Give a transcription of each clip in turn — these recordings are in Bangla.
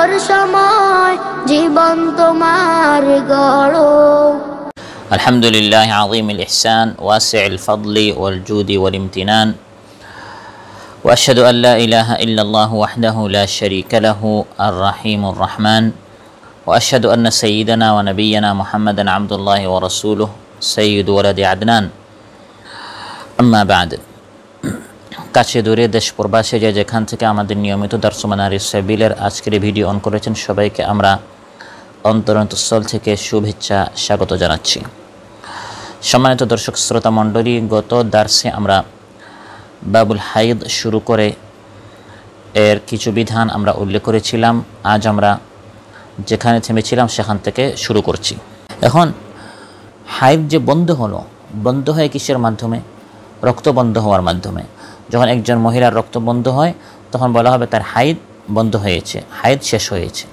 আলোর সময় জীবন তোমার গড়ো। আলহামদুলিল্লাহ আযীমুল ইহসান ওয়াসিউল ফাদলি ওয়াল জুদি ওয়াল ইমতিনান ওয়া আশহাদু আল লা ইলাহা ইল্লাল্লাহু ওয়াহদাহু লা শারীকা লাহু আর রাহিমুর রহমান ওয়া আশহাদু আন্না সাইয়্যিদানা ওয়া নাবিয়্যানা মুহাম্মাদান আবদুল্লাহি ওয়া রাসূলুহু সাইয়্যিদু ওয়ালাদি আদনান। আম্মা বা'দ। কাছে দূরে দেশ প্রবাসে যে যেখান থেকে আমাদের নিয়মিত দর্স মানারিস সাবিলের আজকের ভিডিও অন করেছেন সবাইকে আমরা অন্তরন্তস্থল থেকে শুভেচ্ছা স্বাগত জানাচ্ছি। সম্মানিত দর্শক শ্রোতা মণ্ডলী, গত দার্সে আমরা বাবুল হাইদ শুরু করে এর কিছু বিধান আমরা উল্লেখ করেছিলাম। আজ আমরা যেখানে থেমেছিলাম সেখান থেকে শুরু করছি। এখন হাইদ যে বন্ধ হয় কিসের মাধ্যমে? রক্ত বন্ধ হওয়ার মাধ্যমে। যখন একজন মহিলার রক্ত বন্ধ হয় তখন বলা হবে তার হাইদ বন্ধ হয়েছে, হাইদ শেষ হয়েছে।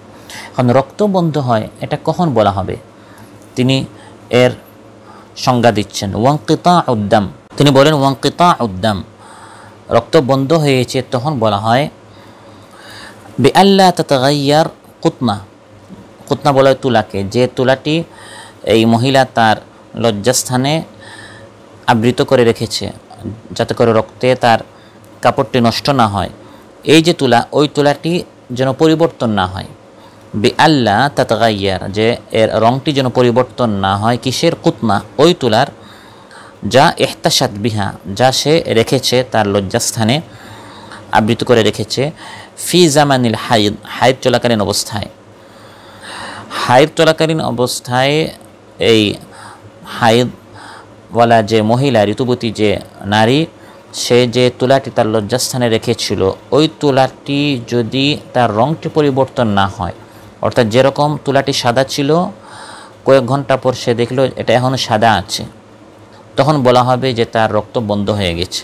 এখন রক্ত বন্ধ হয় এটা কখন বলা হবে? তিনি এর সংজ্ঞা দিচ্ছেন ওয়ানকিতাউদ দাম। তিনি বলেন ওয়ানকিতাউদ দাম, রক্ত বন্ধ হয়েছে তখন বলা হয় বিআল্লা তাতাগায়্যার কুতনা। কুতনা বলা হয় তুলাকে, যে তুলাটি এই মহিলা তার লজ্জাস্থানে আবৃত করে রেখেছে যাতে করে রক্তে তার কাপড়টি নষ্ট না হয়। এই যে তুলা, ওই তুলাটি যেন পরিবর্তন না হয়। বিআল্লা তাতাগায়্যার, যে এর রংটি যেন পরিবর্তন না হয়। কিসের? কুতনা, ওই তুলার যা ইহতাসাত বিহা, যা সে রেখেছে তার লজ্জাস্থানে আবৃত করে রেখেছে। ফি জামানিল হাইদ, হাইদ চলাকালীন অবস্থায়। হাইদ চলাকালীন অবস্থায় এই হাইদওয়ালা যে মহিলা, ঋতুবতী যে নারী, সে যে তুলাটি তার লজ্জাস্থানে রেখেছিল ওই তুলাটি যদি তার রংটি পরিবর্তন না হয়, অর্থাৎ যেরকম তুলাটি সাদা ছিল কয়েক ঘন্টা পর সে দেখলো এটা এখনও সাদা আছে, তখন বলা হবে যে তার রক্ত বন্ধ হয়ে গেছে।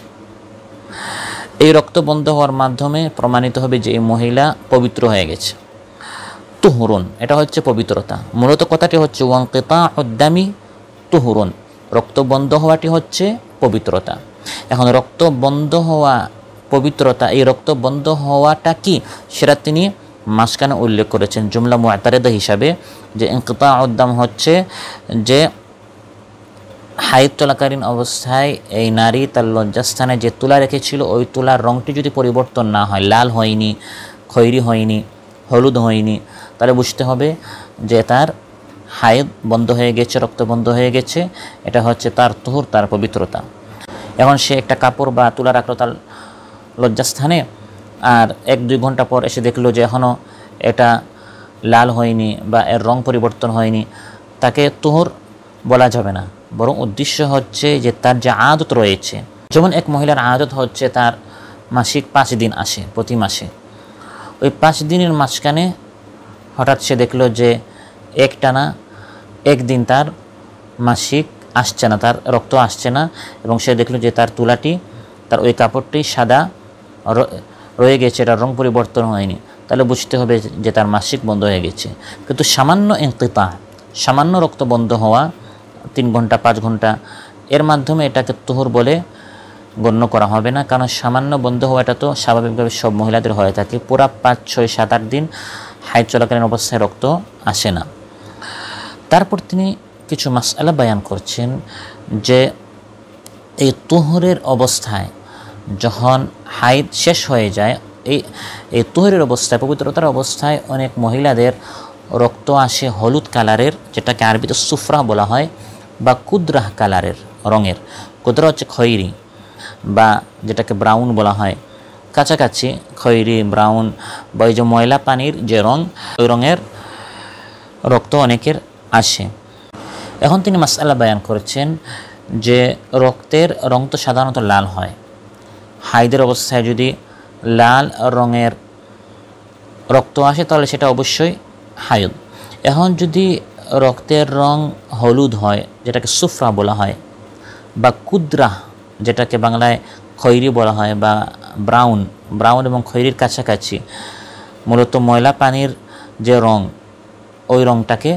এই রক্ত বন্ধ হওয়ার মাধ্যমে প্রমাণিত হবে যে এই মহিলা পবিত্র হয়ে গেছে। তুহুরুন, এটা হচ্ছে পবিত্রতা। মূলত কথাটি হচ্ছে ওয়ানকিতাউদ দামি তুহুরুন, রক্ত বন্ধ হওয়াটি হচ্ছে পবিত্রতা। এখন রক্ত বন্ধ হওয়া পবিত্রতা, এই রক্ত বন্ধ হওয়াটা কি সেটা তিনি মাঝখানে উল্লেখ করেছেন জুমলা মুআতারিদা হিসাবে, যে ইনকিতাউদ দাম হচ্ছে যে হাইদ চলাকালীন অবস্থায় এই নারী তার লজ্জাস্থানে যে তুলা রেখেছিল ওই তুলার রংটি যদি পরিবর্তন না হয়, লাল হয়নি, খয়েরি হয়নি, হলুদ হয়নি, তাহলে বুঝতে হবে যে তার হাইদ বন্ধ হয়ে গেছে, রক্ত বন্ধ হয়ে গেছে। এটা হচ্ছে তার তুহুর, তার পবিত্রতা। এখন সে একটা কাপড় বা তুলা রাখলো তার লজ্জাস্থানে, আর 1-2 ঘন্টা পর এসে দেখলো যে এখনও এটা লাল হয়নি বা এর রং পরিবর্তন হয়নি, তাকে তুহুর বলা যাবে না। বরং উদ্দেশ্য হচ্ছে যে তার যে আদত রয়েছে, যেমন এক মহিলার আদত হচ্ছে তার মাসিক 5 দিন আসে প্রতি মাসে। ওই 5 দিনের মাঝখানে হঠাৎ সে দেখলো যে একটানা 1 দিন তার মাসিক আসছে না, তার রক্ত আসছে না, এবং সে দেখলো যে তার তুলাটি, তার ওই কাপড়টি সাদা রয়ে গেছে, এটার রং পরিবর্তন হয়নি, তাহলে বুঝতে হবে যে তার মাসিক বন্ধ হয়ে গেছে। কিন্তু সামান্য ইনকিতা, সামান্য রক্ত বন্ধ হওয়া 3 ঘন্টা 5 ঘন্টা, এর মাধ্যমে এটাকে তুহুর বলে গণ্য করা হবে না, কারণ সামান্য বন্ধ হওয়াটা তো স্বাভাবিকভাবে সব মহিলাদের হয়ে থাকে। পুরা 5, 6, 7, 8 দিন হাইদ চলাকালীন অবস্থায় রক্ত আসে না। তারপর তিনি কিছু মাসআলা বয়ান করছেন যে এই তুহুরের অবস্থায় যখন হাইদ শেষ হয়ে যায়, এই তুহুরের অবস্থায়, পবিত্রতার অবস্থায় অনেক মহিলাদের রক্ত আসে হলুদ কালারের, যেটাকে আরবিতে সুফরা বলা হয়, বা কুদরাহ কালারের রঙের। কুদরা হচ্ছে খয়েরি, বা যেটাকে ব্রাউন বলা হয়, কাছাকাছি খয়েরি ব্রাউন, বা ওই যে ময়লা পানির যে রং, ওই রঙের রক্ত অনেকের আসে। এখন তিনি মাসআলা বয়ান করেছেন যে রক্তের রং তো সাধারণত লাল হয়। হাইদের অবস্থায় যদি লাল রঙের রক্ত আসে তাহলে সেটা অবশ্যই হাইদ। এখন যদি রক্তের রং হলুদ হয়, যেটাকে সুফরা বলা হয়, বা কুদরাহ, যেটাকে বাংলায় খয়েরি বলা হয়, বা ব্রাউন এবং খয়েরির কাছাকাছি, মূলত ময়লা পানির যে রং ওই রংটাকে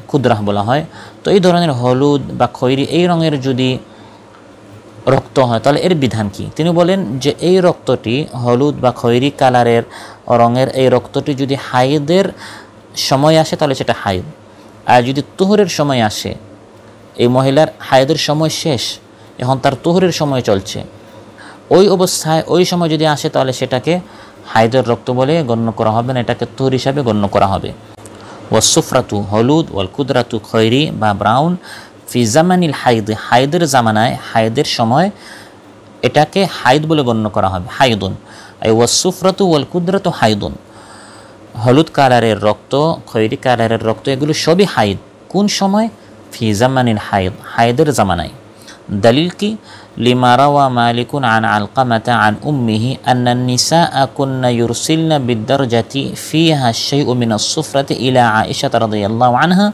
কুদরাহ বলা হয়। তো এই ধরনের হলুদ বা খয়েরি এই রঙের যদি রক্ত হয়, তাহলে এর বিধান কি? তিনি বলেন যে এই রক্তটি হলুদ বা খয়েরি কালারের রঙের এই রক্তটি যদি হাইদের সময় আসে তাহলে সেটা হাইদ, আর যদি তুহরের সময় আসে, এই মহিলার হাইদের সময় শেষ, এখন তার তুহরের সময় চলছে, ওই অবস্থায় ওই সময় যদি আসে তাহলে সেটাকে হাইদের রক্ত বলে গণ্য করা হবে না, এটাকে তুহর হিসাবে গণ্য করা হবে। ওয়াসুফরাতু হলুদ, ওয়াল কুদরাতু খয়েরি বা ব্রাউন, ফি জামানিল হাইদ, হাইদের জামানায় হাইদের সময় এটাকে হাইদ বলে গণ্য করা হবে, হাইদুন। ওয়াসুফরাতু ওয়াল কুদরাতু হাইদুন, হলুদ কালারের রক্ত, খয়েরি কালারের রক্ত, এগুলো সবই হাইদ। কোন সময়? ফি জামানিল হাইদ, হাইদের জামানায়। দলিল কি? লিমা রাওয়া মালিকুন আন আলকামাতা আন উম্মিহি আন্না নিসাআ কুন্না ইউরসিলনা বিদ্দারজাতি ফিহা শাইউ মিনাস সুফরাতি ইলা আয়েশা রাদিয়াল্লাহু আনহা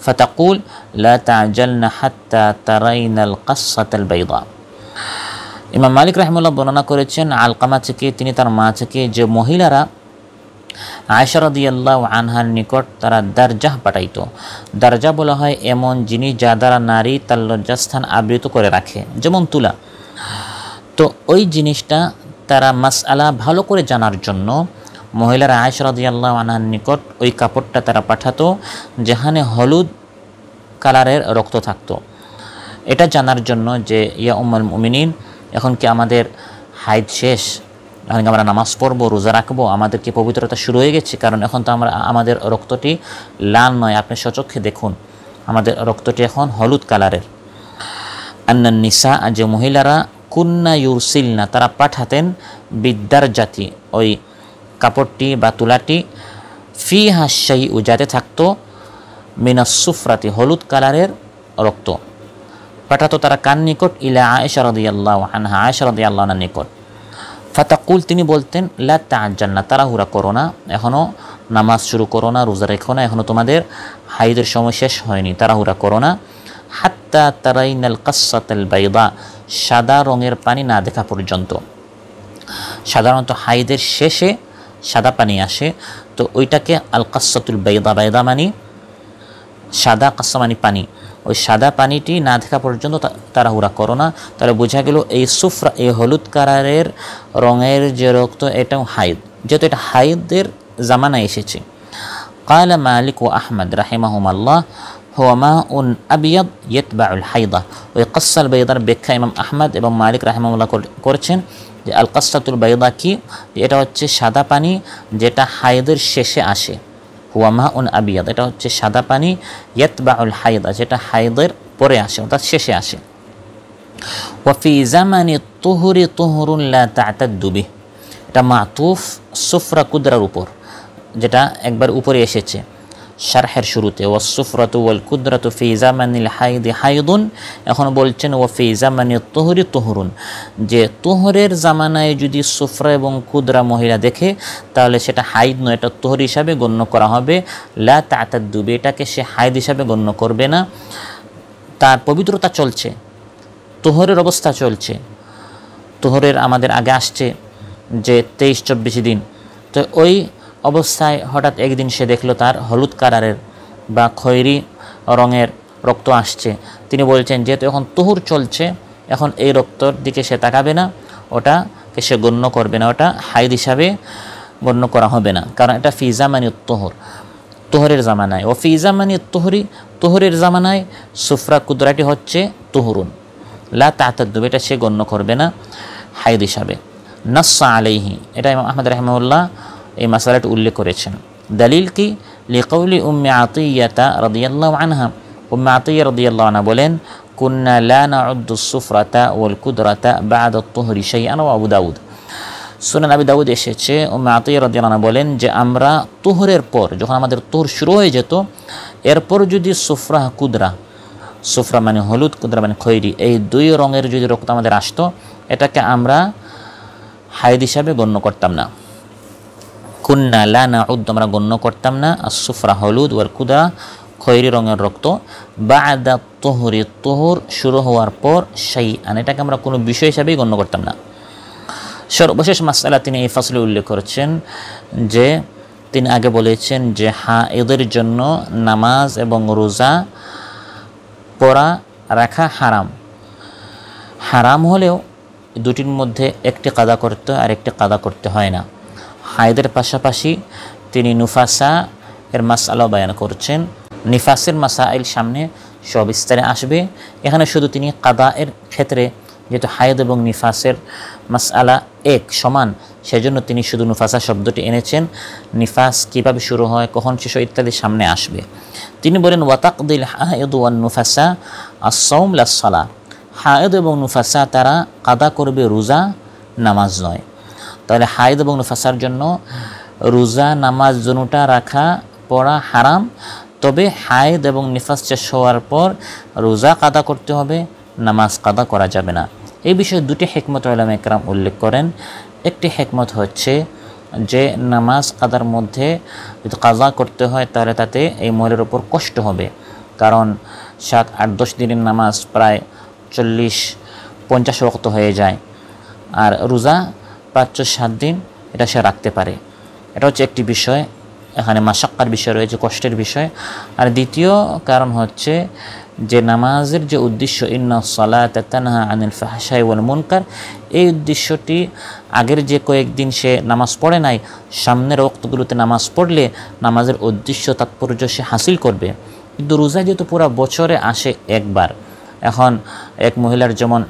ফাতাকুল লা তা'জালনা হাত্তা তারাইনাল কাসসাতাল বাইদা। ইমাম মালিক রাহিমাহুল্লাহ বর্ণনা করেছেন আলকামা থেকে, তিনি তার মা থেকে, যে মহিলারা আয়েশা রাদিয়াল্লাহু আনহার নিকট তারা দারজাহ পাঠাইতো। দারজা বলা হয় এমন জিনিস যা দ্বারা নারী তার লজ্জাস্থান আবৃত করে রাখে, যেমন তুলা। তো ওই জিনিসটা তারা মাসআলা ভালো করে জানার জন্য মহিলারা আয়েশা রাদিয়াল্লাহু আনহার নিকট ওই কাপড়টা তারা পাঠাতো যেখানে হলুদ কালারের রক্ত থাকতো, এটা জানার জন্য যে ইয়া উম্মুল মুমিনিন, এখন কি আমাদের হাইদ শেষ, এখন কি আমরা নামাজ পড়বো, রোজা রাখবো, আমাদের কি পবিত্রতা শুরু হয়ে গেছে? কারণ এখন তো আমাদের রক্তটি লাল নয়, আপনি সচক্ষে দেখুন আমাদের রক্তটি এখন হলুদ কালারের। আন্নান নিসা, যে মহিলারা, কুন্না ইউরসিলনা, তারা পাঠাতেন, বিদ্যার জাতি, ওই কাপড়টি বা তুলাটি, ফিহা শাইউ, যাতে থাকতো, মিনাস সুফরাতি, হলুদ কালারের রক্ত, পাঠাতো তারা কার নিকট? ইলা আয়েশা রাদিয়াল্লাহু আনহা, আয়েশা রাদিয়াল্লাহু আনহার নিকট। ফাতাকুল, তিনি বলতেন, লা তা'জালনা, তাড়াহুড়া করো না, এখনও নামাজ শুরু করো না, রোজা রেখো না, এখনও তোমাদের হাইদের সময় শেষ হয়নি, তাড়াহুড়া করো না। হাত্তা তারাইনাল কাসসাতাল বাইদা, সাদা রঙের পানি না দেখা পর্যন্ত। সাধারণত হাইদের শেষে সাদা পানি আসে, তো ওইটাকে আল কাসসাতুল বাইদা, বাইদা মানে সাদা, কাসসা মানে পানি, ওই সাদা পানিটি না দেখা পর্যন্ত তাড়াহুড়া করো না। তাহলে বোঝা গেল এই সুফরা, এই হলুদ কালারের রঙের যে রক্ত, এটাও হাইদ, যেহেতু এটা হাইদের জামানায় এসেছে। কালা মালিক ও আহমদ রাহিমাহুমাল্লাহ হুয়া মাউন আবিয়াদ ইয়াতবাউল হাইদা। ওই কাসসাল বাইদার ব্যাখ্যা ইমাম আহমদ এবং মালিক রাহিমাহুল্লাহ করেছেন যে আল কাসসাতুল বাইদা কি, এটা হচ্ছে সাদা পানি যেটা হাইদের শেষে আসে। হুয়া মাউন আবিয়াদ, এটা হচ্ছে সাদা পানি, ইয়াতবাউল হাইদা, যেটা হাইদের পরে আসে, অর্থাৎ শেষে আসে। ওয়াফি জামানি তুহুরি তুহুরুন লা তা'তাদ্দু বিহ, এটা মাতুফ সুফরা কুদরার উপর, যেটা একবার উপরে এসেছে শারহের শুরুতে। ওয়াসুফরাতু ওয়াল কুদরাতু ফি জামানিল হাইদি হাইদুন, এখন বলছেন ওয়াফি জামানি তুহুরি তুহুরুন, যে তুহরের জামানায় যদি সুফরা এবং কুদরা মহিলা দেখে তাহলে সেটা হাইদ নয়, এটা তুহর হিসাবে গণ্য করা হবে। লা তা'তাদ্দু বিহি, এটাকে সে হাইদ হিসাবে গণ্য করবে না, তার পবিত্রতা চলছে, তুহরের অবস্থা চলছে। তুহরের আমাদের আগে আসছে যে 23-24 দিন, তো ওই অবস্থায় হঠাৎ একদিন সে দেখলো তার হলুদ কালারের বা খয়েরি রঙের রক্ত আসছে, তিনি বলছেন যেহেতু এখন তুহুর চলছে, এখন এই রক্তর দিকে সে তাকাবে না, ওটাকে সে গণ্য করবে না, ওটা হাইদ হিসাবে গণ্য করা হবে না, কারণ এটা ফি জামানি তুহুর, তুহরের জামানায়। ও ফি জামানি তুহরি, তুহরের জামানায় সুফরা কুদরাটি হচ্ছে তুহুরুন, লা তা'তাদ্দু, এটা সে গণ্য করবে না হাইদ হিসাবে। নাসসা আলাইহি, এটা ইমাম আহমদ রাহিমাহুল্লাহ এই মাসালাটি উল্লেখ করেছেন। দলিল কি? লিকাউলি উম্মে আতিয়া রাদিয়াল্লাহু আনহা, উম্মে আতিয়া রাদিয়াল্লাহু আনহা বলেন, কুন্না লা নাউদ্দু সুফরাতা ওয়াল কুদরাতা বা'দা তুহরি শাইআন। ওয়া আবু দাউদ, সুনান আবি দাউদ এসেছে, উম্মে আতিয়া রাদিয়াল্লাহু আনহা বলেন যে আমরা তুহরের পর, যখন আমাদের তুহর শুরু হয়ে যেত, এরপর যদি সুফরা কুদরা, সুফরা মানে হলুদ, কুদরা মানে খয়েরি, এই দুই রঙের যদি রক্ত আমাদের আসতো, এটাকে আমরা হাইদ হিসাবে গণ্য করতাম না। কুন্না লা নাউদ্দু, আমরা গণ্য করতাম না আসুফরা হলুদ, ওয়াল কুদরা খয়েরি রঙের রক্ত, বা'দা তুহরি, তুহর শুরু হওয়ার পর, শাইআন, এটাকে আমরা কোনো বিষয় হিসাবেই গণ্য করতাম না। সর্বশেষ মাসআলা তিনি এই ফাসলে উল্লেখ করেছেন যে তিনি আগে বলেছেন যে হায়েদের জন্য নামাজ এবং রোজা পড়া রাখা হারাম। হারাম হলেও দুটির মধ্যে একটি কাদা করতে হয় আর একটি কাদা করতে হয় না। হায়েদের পাশাপাশি তিনি নুফাসা এর মাসআলা বয়ান করছেন। নিফাসের মাসাইল সামনে সবিস্তারে আসবে। এখানে শুধু তিনি কাদা এর ক্ষেত্রে যেহেতু হায়েদ এবং নিফাসের মাসআলা এক সমান, সেজন্য তিনি শুধু নুফাসা শব্দটি এনেছেন। নিফাস কিভাবে শুরু হয়, কখন শেষ হয় ইত্যাদি সামনে আসবে। তিনি বলেন ওয়াতাকদিল হায়েদ ওয়ান নুফাসা আস-সাওম লাস-সালাহ। হায়েদ এবং নুফাসা তারা কাদা করবে, রোজা নামাজ নয়। তাহলে হায়েদ এবং নুফাসার জন্য রোজা নামাজ দুটোটা রাখা পড়া হারাম। তবে হায়েদ এবং নিফাস শেষ হওয়ার পর রোজা কাদা করতে হবে, নামাজ কাদা করা যাবে না। এই বিষয়ে দুটি হিকমত উলামায়ে কেরাম উল্লেখ করেন। একটি হিকমত হচ্ছে যে নামাজ কাদার মধ্যে যদি কাজা করতে হয় তাহলে তাতে এই মহিলার উপর কষ্ট হবে, কারণ 7, 8, 10 দিনের নামাজ প্রায় 40-50 ওয়াক্ত হয়ে যায়, আর রোজা 5-7 দিন এটা সে রাখতে পারে। এটা হচ্ছে একটি বিষয়, এখানে মাশাক্কার বিষয় রয়েছে, কষ্টের বিষয়। আর দ্বিতীয় কারণ হচ্ছে যে নামাজের যে উদ্দেশ্য ইন্নাস সালাতা তানহা আনিল ফাহশাই ওয়াল মুনকার, এই উদ্দেশ্যটি আগের যে কয়েকদিন সে নামাজ পড়ে নাই, সামনের ওয়াক্তগুলোতে নামাজ পড়লে নামাজের উদ্দেশ্য তাৎপর্য সে হাসিল করবে। কিন্তু রোজা যেহেতু পুরো বছরে আসে একবার, এখন এক মহিলার যেমন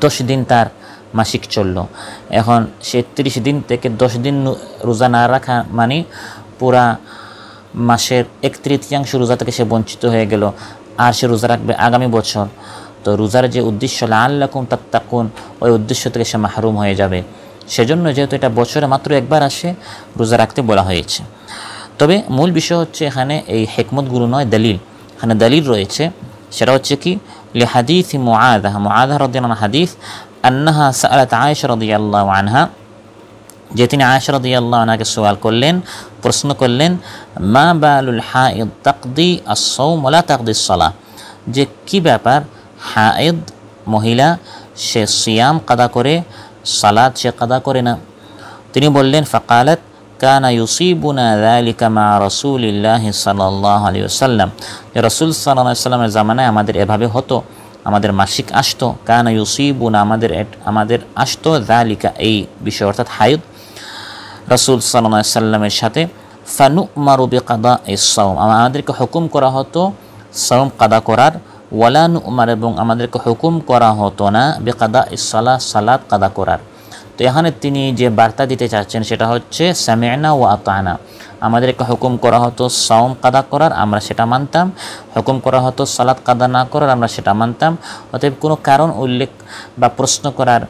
10 দিন তার মাসিক চলল, এখন সে 30 দিন থেকে 10 দিন রোজা না রাখা মানে পুরা মাসের 1/3 রোজা থেকে সে বঞ্চিত হয়ে গেল, আর সে রোজা রাখবে আগামী বছর। তো রোজার যে উদ্দেশ্য লাআল্লাকুম তাত্তাকুন, ওই উদ্দেশ্য থেকে সে মাহরুম হয়ে যাবে। সেজন্য যেহেতু এটা বছরে মাত্র একবার আসে, রোজা রাখতে বলা হয়েছে। তবে মূল বিষয় হচ্ছে এখানে এই হিকমতগুলো নয়, দলিল। এখানে দলিল রয়েছে, সেটা হচ্ছে কি লিহাদিস মুআযা রাদিয়াল্লাহু আনহা হাদিস আন্নাহা সাআলাত আয়েশা রাদিয়াল্লাহু আনহা, যে তিনি আয়েশা রাদিয়াল্লাহু আনহাকে সওয়াল করলেন, প্রশ্ন করলেন মা বালুল হায়েদ তাকদি আস-সাওম ওয়া লা তাকদি আস-সালাহ, যে কি ব্যাপার হায়েদ মহিলা সে সিয়াম কাদা করে, সালাত সে কাদা করে না। তিনি বললেন ফাকালাত কানা ইউসিবুনা যালিকা মা রাসূলিল্লাহি সাল্লাল্লাহু আলাইহি ওয়াসাল্লাম, যে রাসূল সাল্লাল্লাহু আলাইহি ওয়াসাল্লামের জামানায় আমাদের এভাবে হতো, আমাদের মাসিক আসতো। কানা ইউসিবুনা আমাদের আসতো যালিকা এই বিষয় অর্থাৎ হায়েদ রাসূল সাল্লাল্লাহু আলাইহি ওয়াসাল্লামের সাথে। ফানুমারু বিকাদাইস সাওম, আমাদেরকে হুকুম করা হতো সাওম কাদা করার। ওয়ালা নুমার, এবং আমাদেরকে হুকুম করা হতো না বিকাদাইস সালাহ, সালাত কাদা করার। তো এখানে তিনি যে বার্তা দিতে চাচ্ছেন সেটা হচ্ছে সামি'না ওয়া আতা'না, আমাদেরকে হুকুম করা হতো সাওম কাদা করার, আমরা সেটা মানতাম। হুকুম করা হতো সালাত কাদা না করার, আমরা সেটা মানতাম। অতএব কোনো কারণ উল্লেখ বা প্রশ্ন করার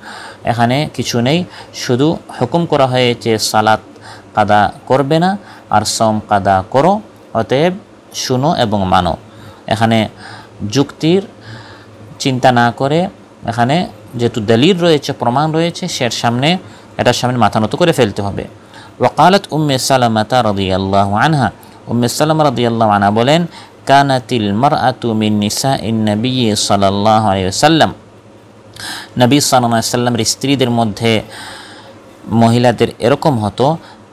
এখানে কিছু নেই, শুধু হুকুম করা হয়েছে সালাত কাদা করবে না আর সাওম কাদা করো, অতএব শুনো এবং মানো। এখানে যুক্তির চিন্তা না করে এখানে যেহেতু দলিল রয়েছে, প্রমাণ রয়েছে, এটার সামনে মাথা নত করে ফেলতে হবে। ওয়াকালাত উম্মে সালামাতা রাদিয়াল্লাহু আনহা, উম্মে সালামা রাদিয়াল্লাহু আনহা বলেন কানাতিল মারআতু মিন নিসাইন নবী সাল্লাল্লাহু আলাইহি ওয়াসাল্লাম, নবী সাল্লাল্লাহু আলাইহি ওয়াসাল্লামের স্ত্রীদের মধ্যে মহিলাদের এরকম হতো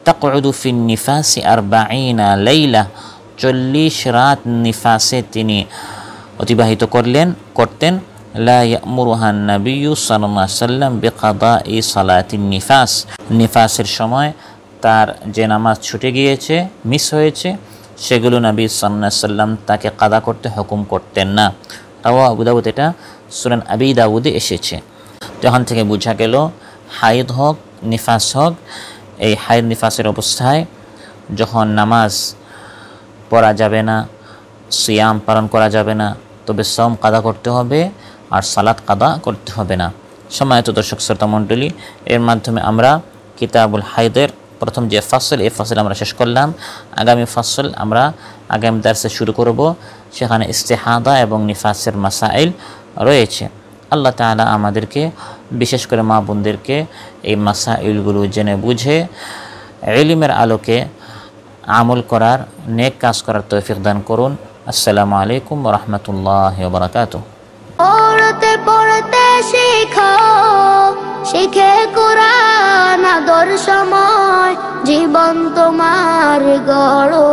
তাকউদু ফিন নিফাসি 40 লাইলা, 40 রাত নিফাসে তিনি অতিবাহিত করতেন। লা ইয়ামুরুহান নবিয়্যু সাল্লাল্লাহু আলাইহি ওয়াসাল্লাম বিকাদাই সালাতিন নিফাস, নিফাসের সময় তার যে নামাজ ছুটে গিয়েছে, মিস হয়েছে, সেগুলো নবী সাল্লাল্লাহু আলাইহি ওয়াসাল্লাম তাকে কাদা করতে হুকুম করতেন না। রাওয়াহু আবু দাউদ, এটা সুনান আবি দাউদে এসেছে। তো এখান থেকে বোঝা গেল হায়েদ হোক নিফাস হোক, এই হায়েদ নিফাসের অবস্থায় যখন নামাজ পড়া যাবে না, সিয়াম পালন করা যাবে না, তবে সাওম কাদা করতে হবে আর সালাত কাদা করতে হবে না। সম্মানিত দর্শক শ্রোতা মণ্ডলী, এর মাধ্যমে আমরা কিতাবুল হায়েদের প্রথম যে ফাসল, এই ফাসল আমরা শেষ করলাম। আগামী ফাসল আমরা আগামী দার্সে শুরু করব, সেখানে ইস্তেহাদা এবং নিফাসের মাসাইল রয়েছে। আল্লাহ তাআলা আমাদেরকে, বিশেষ করে মা বোনদেরকে এই মাসাইলগুলো জেনে বুঝে ইলমের আলোকে আমল করার, নেক কাজ করার তৌফিক দান করুন। আসসালামু আলাইকুম ওয়া রাহমাতুল্লাহি ওয়া বারাকাতুহু। পড়তে পড়তে শিখে কোরআন আদর সময় জীবন তোমার গড়ো।